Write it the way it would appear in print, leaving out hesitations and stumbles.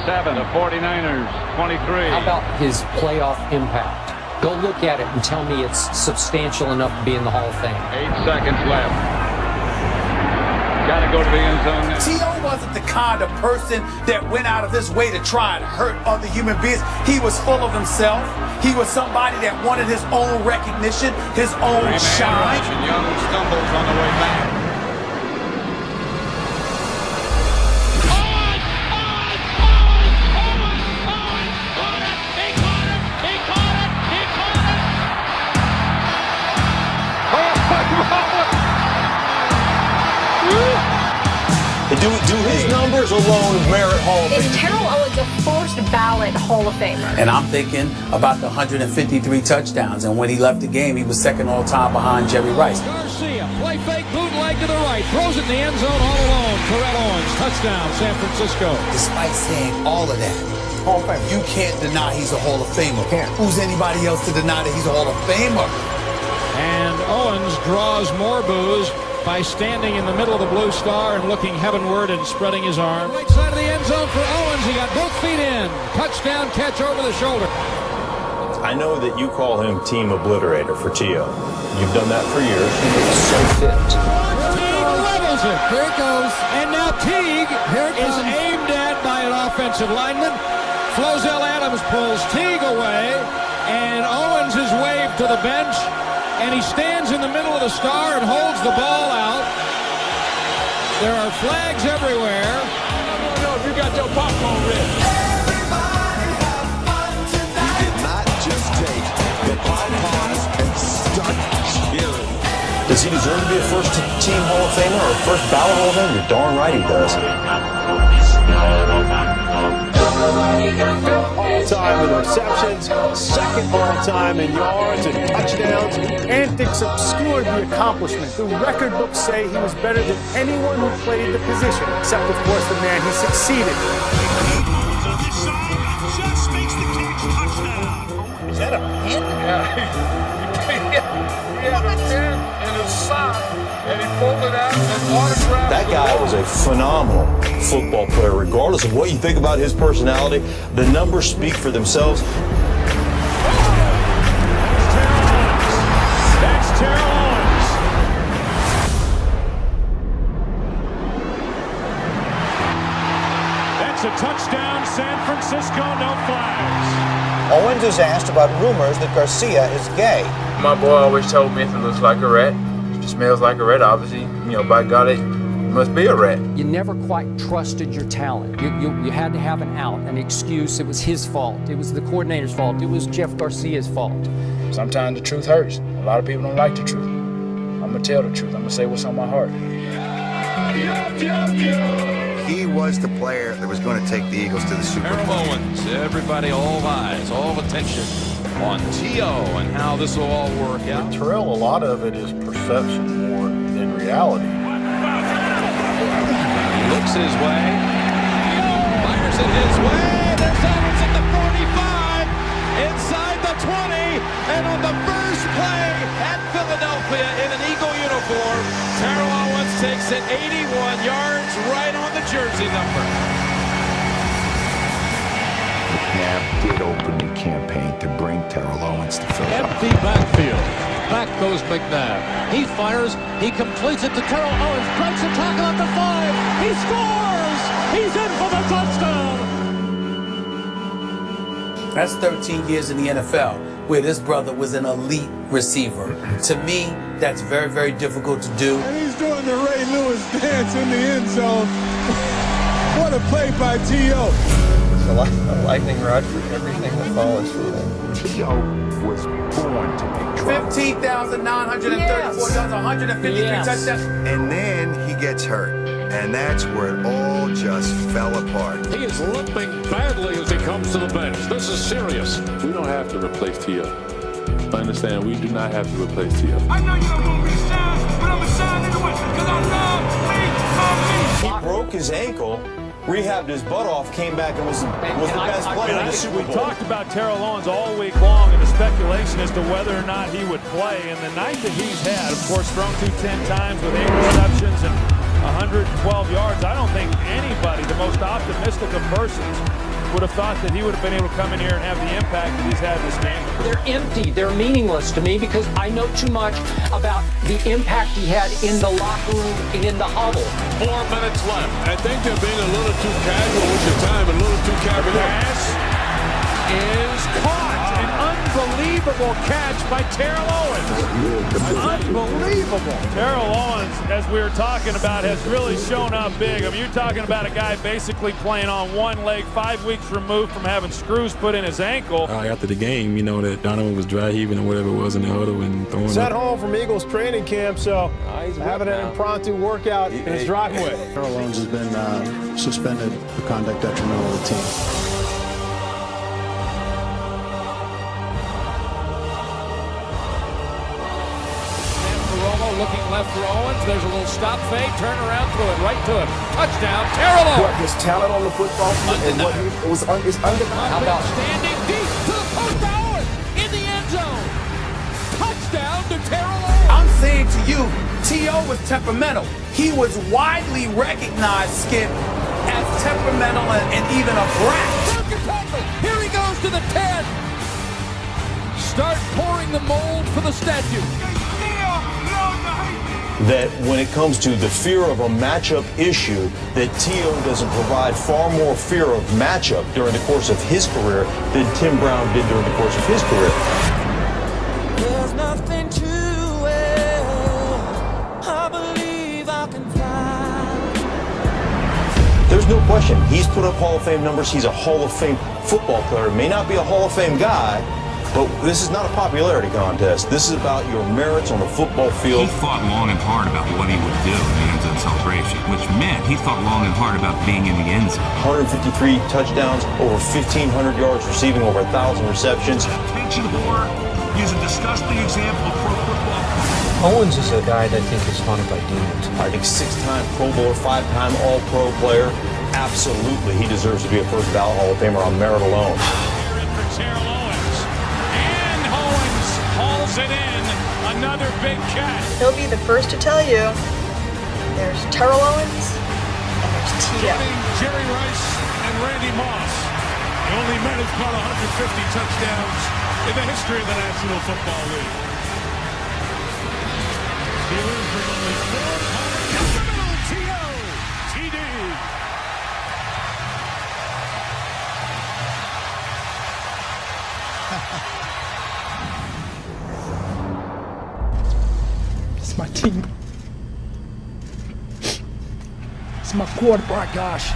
7, the 49ers 23. How about his playoff impact? Go look at it and tell me it's substantial enough to be in the Hall of Fame. 8 seconds left. Got to go to the end zone now. T.O. wasn't the kind of person that went out of his way to try and hurt other human beings. He was full of himself. He was somebody that wanted his own recognition, his own shine. And Young stumbles on the way back. Do his numbers alone merit Hall of Fame? Is Terrell Owens a first ballot Hall of Famer? And I'm thinking about the 153 touchdowns. And when he left the game, he was second all time behind Jerry Rice. Garcia, play fake, bootleg to the right, throws it in the end zone all alone. Terrell Owens, touchdown, San Francisco. Despite saying all of that, Hall of Fame. you can't deny he's a Hall of Famer. Can't. Who's anybody else to deny that he's a Hall of Famer? And Owens draws more boos by standing in the middle of the blue star and looking heavenward and spreading his arm. Right side of the end zone for Owens. He got both feet in. Touchdown catch over the shoulder. I know that you call him team obliterator for T.O. You've done that for years. So fit. Teague levels it. Here it goes. And now Teague is aimed at by an offensive lineman. Flozell Adams pulls Teague away, and Owens is waved to the bench. And he stands in the middle of the star and holds the ball out. There are flags everywhere. I don't know if you got your popcorn ready. He did not just take the pause and start cheering. Does he deserve to be a first-team Hall of Famer or a first ballot Hall of Famer? You're darn right he does. Fifth all-time in receptions, second all-time in yards and touchdowns. Antics obscured the accomplishment. The record books say he was better than anyone who played the position, except, of course, the man he succeeded. Is that a pin? He had a pin in his sock, and he pulled it out and autographed. That guy was a phenomenal football player. Regardless of what you think about his personality, the numbers speak for themselves. That's Terrell Owens. That's a touchdown, San Francisco, no flags. Owens is asked about rumors that Garcia is gay. My boy always told me if it looks like a rat, if it smells like a rat, obviously, by God, it must be a rat. You never quite trusted your talent. You had to have an out, an excuse. It was his fault. It was the coordinator's fault. It was Jeff Garcia's fault. Sometimes the truth hurts. A lot of people don't like the truth. I'm going to tell the truth. I'm going to say what's on my heart. He was the player that was going to take the Eagles to the Super Bowl. Terrell Owens, everybody, all eyes, all attention on T.O. and how this will all work out. With Terrell, a lot of it is perception more than reality. He looks his way, fires it his way. There's Owens at the 45, inside the 20, and on the first play at Philadelphia in an Eagle uniform, Terrell Owens takes it 81 yards right on the jersey number. McNabb did open the campaign to bring Terrell Owens to Philadelphia. Empty backfield. Back goes McNabb. He fires. He completes it to Terrell Owens. Breaks a tackle at the 5. He scores! He's in for the touchdown! That's 13 years in the NFL, where this brother was an elite receiver. To me, that's very, very difficult to do. And he's doing the Ray Lewis dance in the end zone. What a play by T.O. It's a lightning rod for everything that follows for them. T.O. was born to make trouble. 15,934 yards, 153 touchdowns. And then he gets hurt. And that's where it all just fell apart. He is limping badly as he comes to the bench. This is serious. We don't have to replace T.O. Understand, we do not have to replace T.O. I know you don't want me to shine, but I'm going to shine anyway, because I love me. He broke his ankle, rehabbed his butt off, came back and was the best player in the Super Bowl. We talked about Terrell Owens all week long and the speculation as to whether or not he would play. And the night that he's had, of course, thrown 210 times with 8 receptions and 112 yards. I don't think anybody, the most optimistic of persons, would have thought that he would have been able to come in here and have the impact that he's had in this game. They're empty. They're meaningless to me because I know too much about the impact he had in the locker room and in the huddle. 4 minutes left. I think they're being a little too casual with your time, a little too cavalier. Pass is caught. An unbelievable catch by Terrell Owens. Unbelievable. Terrell Owens, as we were talking about, has really shown up big. I mean, you're talking about a guy basically playing on one leg, 5 weeks removed from having screws put in his ankle. After the game, you know that Donovan was dry heaving or whatever it was in the huddle and throwing He's up. at home from Eagles training camp, so he's having an impromptu workout in his driveway. Terrell Owens has been suspended for conduct detrimental to the team. Looking left for Owens. There's a little stop fake, turn around, throw it right to him. Touchdown, Terrell Owens. What his talent on the football field and what is undeniable. How about standing deep to the post, Owens in the end zone. Touchdown to Terrell Owens. I'm saying to you, T.O. was temperamental. He was widely recognized, Skip, as temperamental and even a brat. Here he goes to the 10. Start pouring the mold for the statue. That when it comes to the fear of a matchup issue, that T.O. doesn't provide far more fear of matchup during the course of his career than Tim Brown did during the course of his career. There's nothing to it. I believe I can fly. There's no question. He's put up Hall of Fame numbers. He's a Hall of Fame football player. May not be a Hall of Fame guy, but this is not a popularity contest. This is about your merits on the football field. He thought long and hard about what he would do in the end zone celebration, which meant he thought long and hard about being in the end zone. 153 touchdowns, over 1,500 yards receiving, over 1,000 receptions. Attention whore is a disgusting example of pro football. Owens is a guy that I think is haunted by demons. I think 6-time Pro Bowler, 5-time All-Pro player. Absolutely, he deserves to be a first ballot Hall of Famer on merit alone. Hauls it in. Another big catch. He'll be the first to tell you there's Terrell Owens and there's T.O. Jerry Rice and Randy Moss. The only men who've caught 150 touchdowns in the history of the National Football League. Steelers bring only 400. T.O. T.D. It's my team. It's my quarterback, gosh.